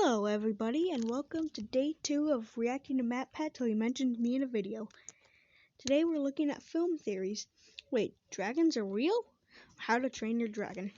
Hello everybody and welcome to day 2 of reacting to matpat till he mentions me in a video. Today we're looking at film theories. Wait, dragons are real? How to Train Your Dragon.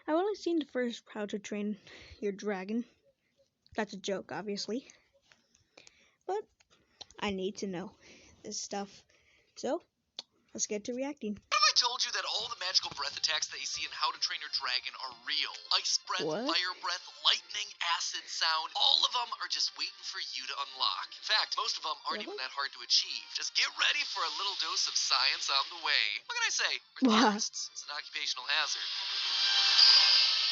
I've only seen the first How to Train Your Dragon. That's a joke, obviously. But I need to know this stuff. So, let's get to reacting. I told you that all the magical breath attacks that you see in How to Train Your Dragon are real. Ice breath, What? fire breath, lightning, acid sound, all of them are just waiting for you to unlock. In fact, most of them aren't even that hard to achieve. Just get ready for a little dose of science on the way. What can I say? We're theorists. It's an occupational hazard.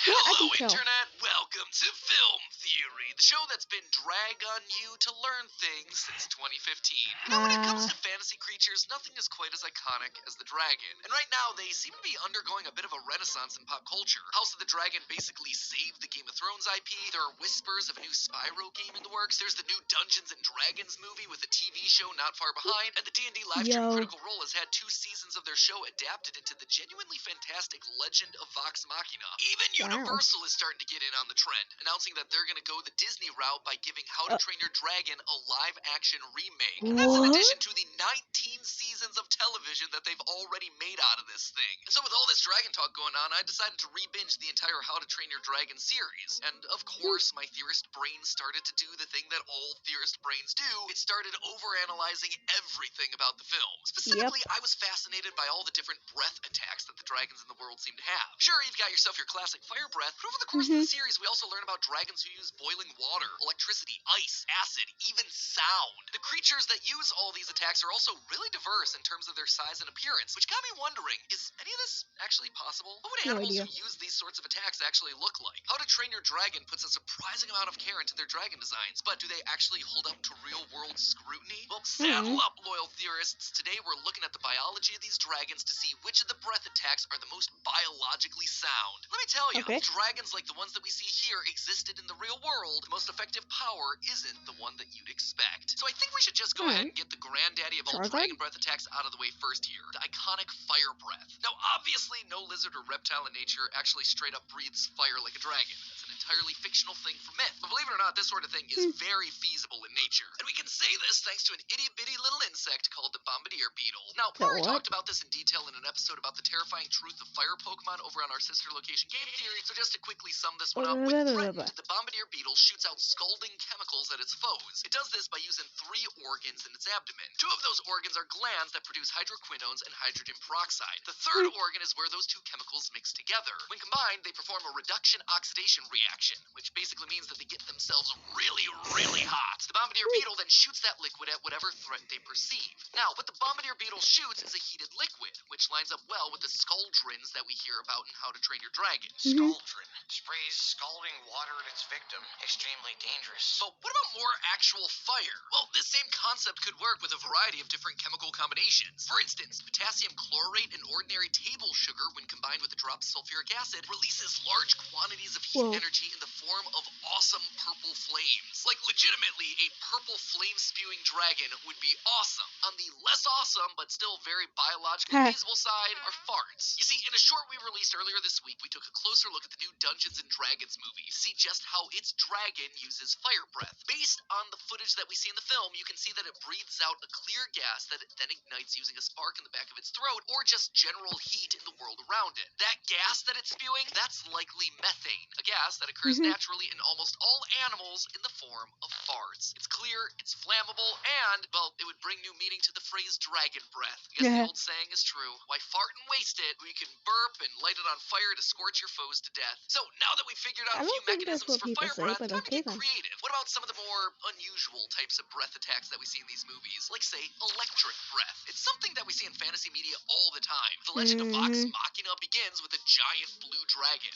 Hello, Internet! Welcome to Film Theory, the show that's been drag on you to learn things since 2015. Now, when it comes to fantasy creatures, nothing is quite as iconic as the dragon. And right now, they seem to be undergoing a bit of a renaissance in pop culture. House of the Dragon basically saved the Game of Thrones IP. There are whispers of a new Spyro game in the works. There's the new Dungeons & Dragons movie with a TV show not far behind. And the D&D live stream Critical Role has had 2 seasons of their show adapted into the genuinely fantastic Legend of Vox Machina. Even Universal is starting to get in on the trend, announcing that they're going to go the Disney route by giving How to Train Your Dragon a live-action remake. And that's in addition to the 19 seasons of television that they've already made out of this thing. And so with all this dragon talk going on, I decided to re-binge the entire How to Train Your Dragon series. And of course, my theorist brain started to do the thing that all theorist brains do. It started overanalyzing everything about the film. Specifically, I was fascinated by all the different breath attacks that the dragons in the world seem to have. Sure, you've got yourself your classic fire breath, but over the course of the series, we also learn about dragons who use boiling water, electricity, ice, acid, even sound. The creatures that use all these attacks are also really diverse in terms of their size and appearance, which got me wondering, is any of this actually possible? What would animals who use these sorts of attacks actually look like? How to Train Your Dragon puts a surprising amount of care into their dragon designs, but do they actually hold up to real-world scrutiny? Well, saddle up, loyal theorists. Today we're looking at the biology of these dragons to see which of the breath attacks are the most biologically sound. Let me tell you, dragons like the ones that we see here existed in the real world, the most effective power isn't the one that you'd expect. So I think we should just go ahead and get the granddaddy of all dragon breath attacks out of the way first here, the iconic fire breath. Now, obviously, no lizard or reptile in nature actually straight up breathes fire like a dragon. That's an entirely fictional thing from myth. But believe it or not, this sort of thing is very feasible in nature. And we can say this thanks to an itty-bitty little insect called the bombardier beetle. Now, we already talked about this in detail in an episode about the terrifying truth of fire Pokemon over on our sister location Game Theory, so just to quickly sum this one up, when threatened, the bombardier beetle shoots out scalding chemicals at its foes. It does this by using 3 organs in its abdomen. 2 of those organs are glands that produce hydroquinones and hydrogen peroxide. The 3rd organ is where those 2 chemicals mix together. When combined, they perform a reduction-oxidation reaction, which basically means that they get themselves really, really hot. The bombardier beetle then shoots that liquid at whatever threat they perceive. Now, what the bombardier beetle shoots is a heated liquid, which lines up well with the scaldrins that we hear about in How to Train Your Dragon. Scaldrin sprays scalding water at its victim. Extremely dangerous. But what about more actual fire? Well, this same concept could work with a variety of different chemical combinations. For instance, potassium chlorate and ordinary table sugar, when combined with a drop of sulfuric acid, releases large quantities of heat energy in the form of awesome purple flames. Like, legitimately, a purple flame-spewing dragon would be awesome. On the less awesome, but still very biologically feasible side, are farts. You see, in a short we released earlier this week, we took a closer look at the new Dungeons & Dragons movie to see just how its dragon uses fire breath. Based on the footage that we see in the film, you can see that it breathes out a clear gas that it then ignites using a spark in the back of its throat, or just general heat in the world around it. That gas that it's spewing, that's likely methane, a gas that occurs naturally in almost all animals in the form of farts. It's clear, it's flammable, and, well, it would bring new meaning to the phrase dragon breath. I guess the old saying is true. Why fart and waste it, we can burp and light it on fire to scorch your foes to death. So, now that we've figured out a few mechanisms for fire breath, time to get creative. What about some of the more unusual types of breath attacks that we see in these movies? Like, say, electric breath. It's something that we see in fantasy media all the time. The Legend of Vox Machina begins with a giant blue dragon.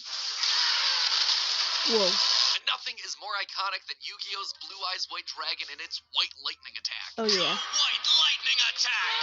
And nothing is more iconic than Yu-Gi-Oh's Blue Eyes White Dragon and its White Lightning attack. Oh yeah. White Lightning attack!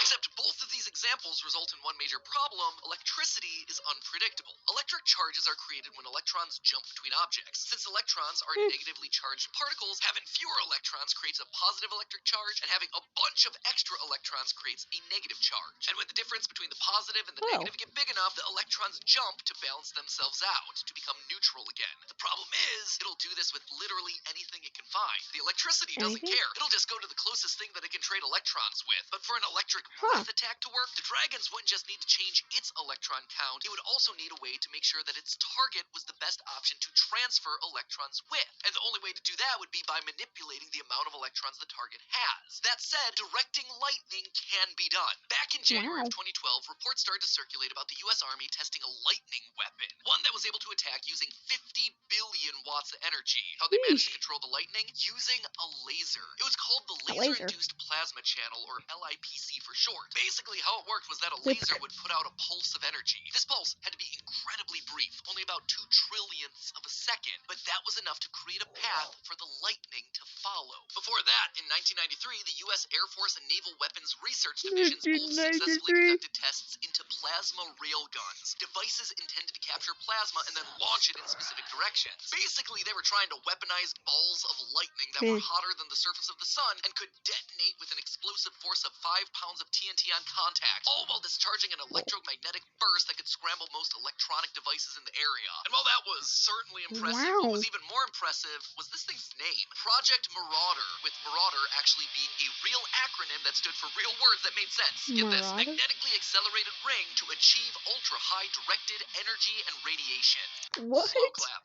Except both of these examples result in one major problem: electricity is unpredictable. Electric charges are created when electrons jump between objects. Since electrons are negatively charged particles, having fewer electrons creates a positive electric charge, and having a bunch of extra electrons creates a negative charge. And when the difference between the positive and the negative get big enough, the electrons jump to balance themselves out, to become neutral again. The problem is, it'll do this with literally anything it can find. The electricity doesn't care. It'll just go to the closest thing that it can trade electrons with. But for an electric breath attack to work, the dragons wouldn't just need to change its electron count, it would also need a way to make sure that its target was the best option to transfer electrons with. And the only way to do that would be by manipulating the amount of electrons the target has. That said, directing lightning can be done. Back in January of 2012, reports started to circulate about the U.S. Army testing a lightning weapon, one that was able to attack using 50 billion watts of energy. How they managed to control the lightning? Using a laser. It was called the Laser-Induced Plasma Channel, or LIPC for short. Basically, how it worked was that a laser would put out a pulse of energy. This pulse had to be incredibly brief, only about 2 trillionths of a second, but that was enough to create a path for the lightning to follow. Before that, in 1993, the U.S. Air Force and Naval Weapons Research Divisions both successfully conducted tests into plasma railguns, devices intended to capture plasma and then launch it in specific directions. Basically, they were trying to weaponize balls of lightning that were hotter than the surface of the sun and could detonate with an explosive force of 5 pounds of TNT on contact, all while discharging an electromagnetic burst that could scramble most electronic devices in the area. And while that was certainly impressive, what was even more impressive was this thing's name, Project Marauder, with Marauder actually being a real acronym that stood for real words that made sense. Get this: magnetically accelerated ring to achieve ultra-high directed energy and radiation. What? Slow clap.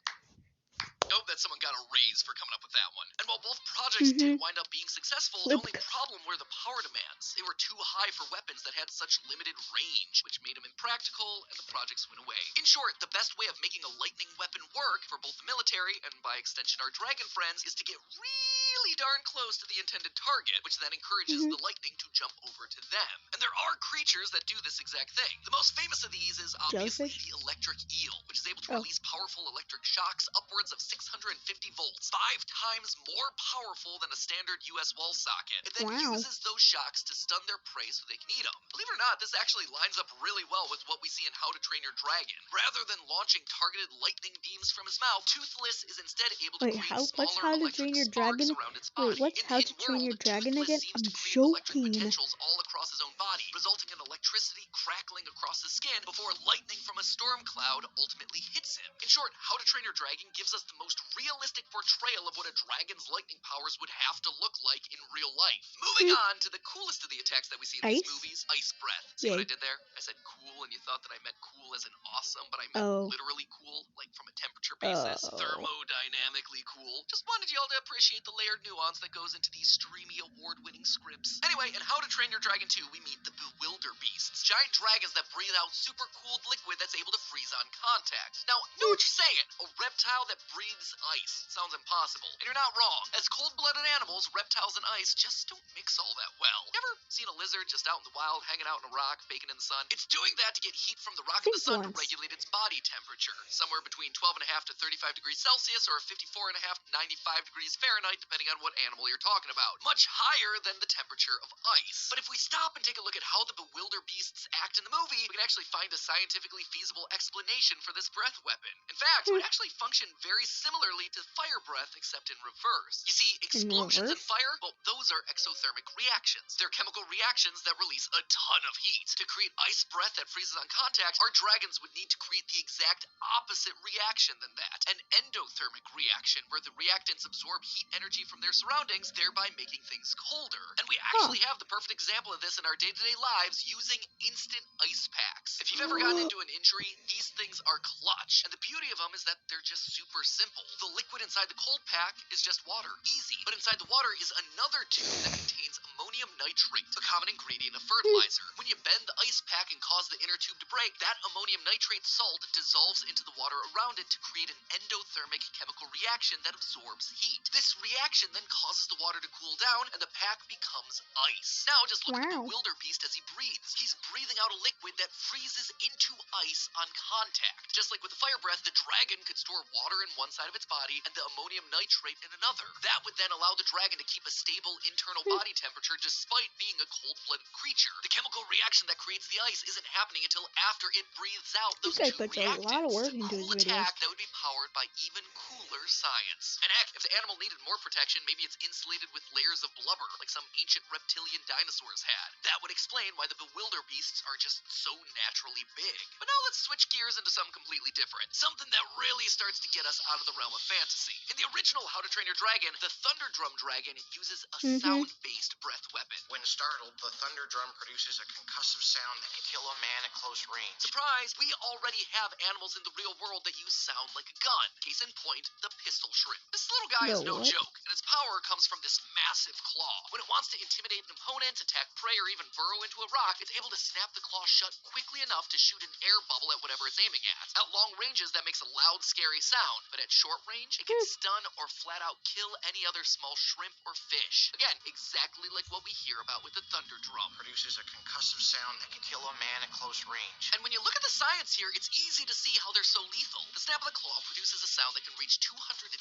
Nope, that someone got a raise for coming up with that one. And while both projects did wind up being successful, the only problem were the power demands. They were too high for weapons that had such limited range, which made them impractical, and the projects went away. In short, the best way of making a lightning weapon work for both the military, and by extension our dragon friends, is to get really darn close to the intended target, which then encourages the lightning to jump over to them. And there are creatures that do this exact thing. The most famous of these is obviously the electric eel, which is able to release powerful electric shocks upwards of 650 volts, 5 times more powerful than a standard US wall socket. It then uses those shocks to stun their prey so they can eat them. Believe it or not, this actually lines up really well with what we see in How to Train Your Dragon. Rather than launching targeted lightning beams from his mouth, Toothless is instead able to create smaller electric sparks around its body. What's How to Train Your Dragon again? I'm joking. Potentials all across his own body, resulting in electricity crackling across his skin before lightning from a storm cloud ultimately hits him. In short, How to Train Your Dragon gives us the most realistic portrayal of what a dragon's lightning powers would have to look like in real life. Moving on to the coolest of the attacks that we see in these movies, Ice Breath. See what I did there? I said cool and you thought that I meant cool as in awesome, but I meant literally cool, like from a temperature basis, thermodynamically cool. Just wanted y'all to appreciate the layered nuance that goes into these streamy award-winning scripts. Anyway, in How to Train Your Dragon 2, we meet the Bewilder Beasts, giant dragons that breathe out super cooled liquid that's able to freeze on contact. Now, know what you're saying? A reptile that breathes ice. Sounds impossible. And you're not wrong. As cold-blooded animals, reptiles and ice just don't mix all that well. Ever seen a lizard just out in the wild, hanging out in a rock, baking in the sun? It's doing that to get heat from the rock in the sun to regulate its body temperature, somewhere between 12.5 to 35 degrees Celsius or 54.5 to 95 degrees Fahrenheit, depending on what animal you're talking about. Much higher than the temperature of ice. But if we stop and take a look at how the Bewilder Beasts act in the movie, we can actually find a scientifically feasible explanation for this breath weapon. In fact, it would actually function very similarly to fire breath, except in reverse. You see, explosions and fire, well, those are exothermic reactions. They're chemical reactions that release a ton of heat. To create ice breath that freezes on contact, our dragons would need to create the exact opposite reaction than that. An endothermic reaction, where the reactants absorb heat energy from their surroundings, thereby making things colder. And we actually have the perfect example of this in our day-to-day lives using instant ice packs. If you've ever gotten into an injury, these things are clutch. And the beauty of them is that they're just super simple. The liquid inside the cold pack is just water. Easy. But inside the water is another tube that contains ammonium nitrate, a common ingredient of fertilizer. When you bend the ice pack and cause the inner tube to break, that ammonium nitrate salt salt dissolves into the water around it to create an endothermic chemical reaction that absorbs heat. This reaction then causes the water to cool down and the pack becomes ice. Now just look at the Wow. wildebeest as he breathes. He's breathing out a liquid that freezes into ice on contact. Just like with the fire breath, the dragon could store water in one side of its body and the ammonium nitrate in another. That would then allow the dragon to keep a stable internal body temperature despite being a cold-blooded creature. The chemical reaction that creates the ice isn't happening until after it breathes out This those guy two puts a lot of reactants. work It's a into his cool videos. attack that would be powered by even cooler science. And heck, if the animal needed more protection, maybe it's insulated with layers of blubber like some ancient reptilian dinosaurs had. That would explain why the bewilderbeasts are just so naturally big. But now let's switch gears into something completely different. Something that really starts to get us out of the realm of fantasy. In the original How to Train Your Dragon, the Thunder Drum Dragon uses a sound-based breath weapon. When startled, the thunder drum produces a concussive sound that can kill a man at close range. Surprise, we already have animals in the real world that use sound like a gun. Case in point, the pistol shrimp. This little guy is no What? joke, and its power comes from this massive claw. When it wants to intimidate an opponent, attack prey, or even burrow into a rock, it's able to snap the claw shut quickly enough to shoot an air bubble at whatever it's aiming at. At long ranges, that makes a loud, scary sound, but at short range, it can stun or flat out kill any other small shrimp or fish. Again, exactly like what we hear about with the thunder drum. Produces a concussive sound that can kill a man at close range. And when you look at the science here, it's easy to see how they're so lethal. The snap of the claw produces a sound that can reach 218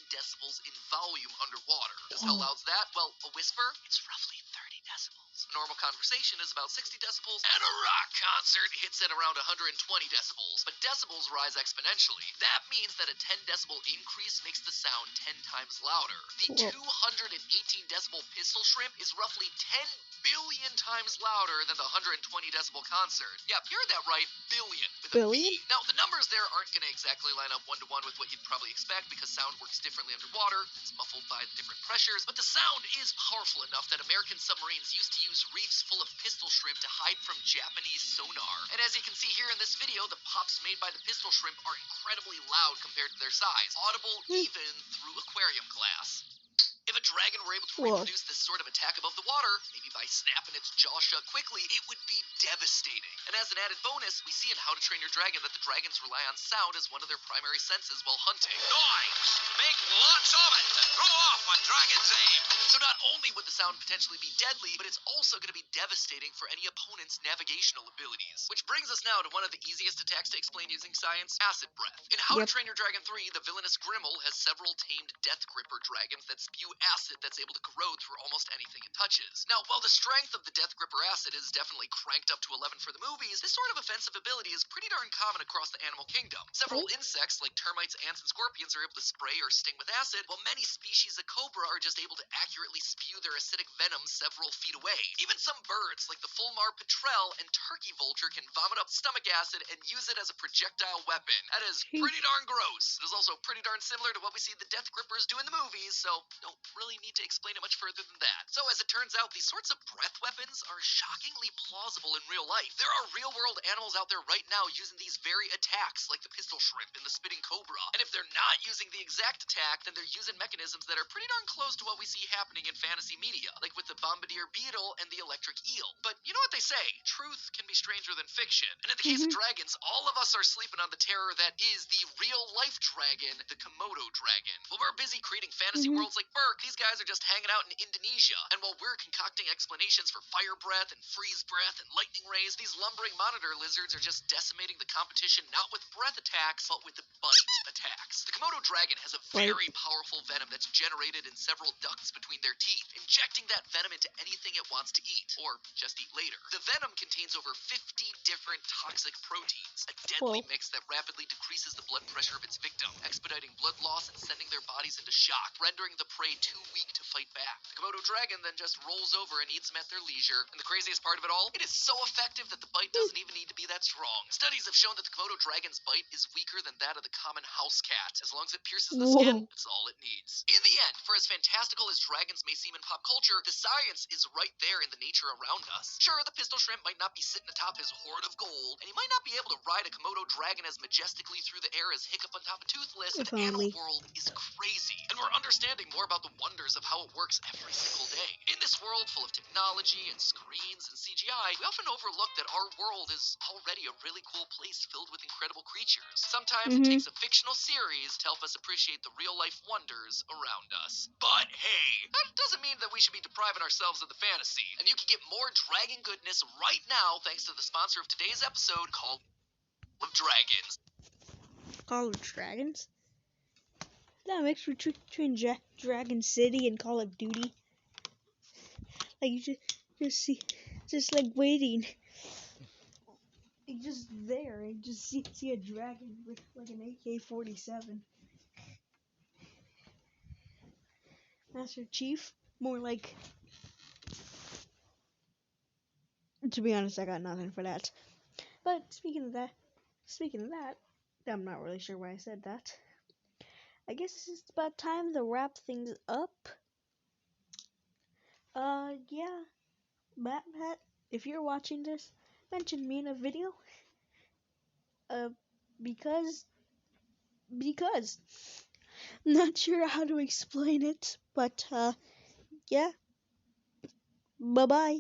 decibels in volume underwater. Just how loud's that? Well, a whisper, it's roughly 30 decibels. A normal conversation is about 60 decibels, and a rock concert hits at around 120 decibels. But decibels rise exponentially. That means that a 10 decibel increase makes the sound 10 times louder. The 218 decibel pistol shrimp is roughly 10 billion times louder than the 120 decibel concert. Yeah, you heard that right, billion. With a Billion? B. Now, the numbers there aren't going to exactly line up one-to-one with what you'd probably expect because sound works differently underwater. It's muffled by different pressures, but the sound is powerful enough that American submarines used to use reefs full of pistol shrimp to hide from Japanese sonar. And as you can see here in this video, the pops made by the pistol shrimp are incredibly loud compared to their size, audible even through aquarium glass. If a dragon were able to reproduce this sort of attack above the water, maybe by snapping its jaw shut quickly, it would be devastating. And as an added bonus, we see in How to Train Your Dragon that the dragons rely on sound as one of their primary senses while hunting. Noise! Make lots of it to throw off a dragon's aim! So not only would the sound potentially be deadly, but it's also going to be devastating for any opponent's navigational abilities. Which brings us now to one of the easiest attacks to explain using science, acid breath. In How to Train Your Dragon 3, the villainous Grimmel has several tamed Death Gripper dragons that spew acid that's able to corrode through almost anything it touches. Now, while the strength of the Death Gripper acid is definitely cranked up to 11 for the movies, this sort of offensive ability is pretty darn common across the animal kingdom. Several insects, like termites, ants, and scorpions, are able to spray or sting with acid, while many species of cobra are just able to accurately spew their acidic venom several feet away. Even some birds, like the fulmar petrel and turkey vulture, can vomit up stomach acid and use it as a projectile weapon. That is pretty darn gross. It is also pretty darn similar to what we see the Death Grippers do in the movies, so don't really need to explain it much further than that. So as it turns out, these sorts of breath weapons are shockingly plausible in real life. There are real-world animals out there right now using these very attacks, like the pistol shrimp and the spitting cobra. And if they're not using the exact attack, then they're using mechanisms that are pretty darn close to what we see happening in fantasy media, like with the bombardier beetle and the electric eel. But you know what they say, truth can be stranger than fiction. And in the case of dragons, all of us are sleeping on the terror that is the real-life dragon, the Komodo dragon. While we're busy creating fantasy worlds like Burke, these guys are just hanging out in Indonesia. And while we're concocting explanations for fire breath and freeze breath and lightning rays, these lumbering monitor lizards are just decimating the competition not with breath attacks, but with the bite attacks. The Komodo dragon has a very powerful venom that's generated in several ducts between their teeth, injecting that venom into anything it wants to eat, or just eat later. The venom contains over 50 different toxic proteins, a deadly mix that rapidly decreases the blood pressure of its victim, expediting blood loss and sending their bodies into shock, rendering the prey too weak to fight back. The Komodo dragon then just rolls over and eats them at their leisure. And the craziest part of it all, it is so effective that the bite doesn't even need to be that strong. Studies have shown that the Komodo dragon's bite is weaker than that of the common house cat. As long as it pierces the skin, that's all it needs. In the end, for as fantastical as dragons may seem in pop culture, the science is right there in the nature around us. Sure, the pistol shrimp might not be sitting atop his hoard of gold, and he might not be able to ride a Komodo dragon as majestically through the air as Hiccup on top of Toothless, but the animal world is crazy. And we're understanding more about the wonders of how it works every single day. In this world full of technology and screens and CGI, we often overlook that our world is already a really cool place filled with incredible creatures. Sometimes it takes a fictional series to help us appreciate the real-life wonders around us. But hey, that doesn't mean that we should be depriving ourselves of the fantasy. And you can get more dragon goodness right now thanks to the sponsor of today's episode, Call of Dragons. Call of Dragons? That mix between Dragon City and Call of Duty. Like you just like waiting. Like just there and just see a dragon with like an AK-47. Master Chief, more like. To be honest, I got nothing for that. But speaking of that, I'm not really sure why I said that. I guess it's just about time to wrap things up. Yeah, Matt, if you're watching this, mention me in a video. Because I'm not sure how to explain it, but yeah. Bye bye.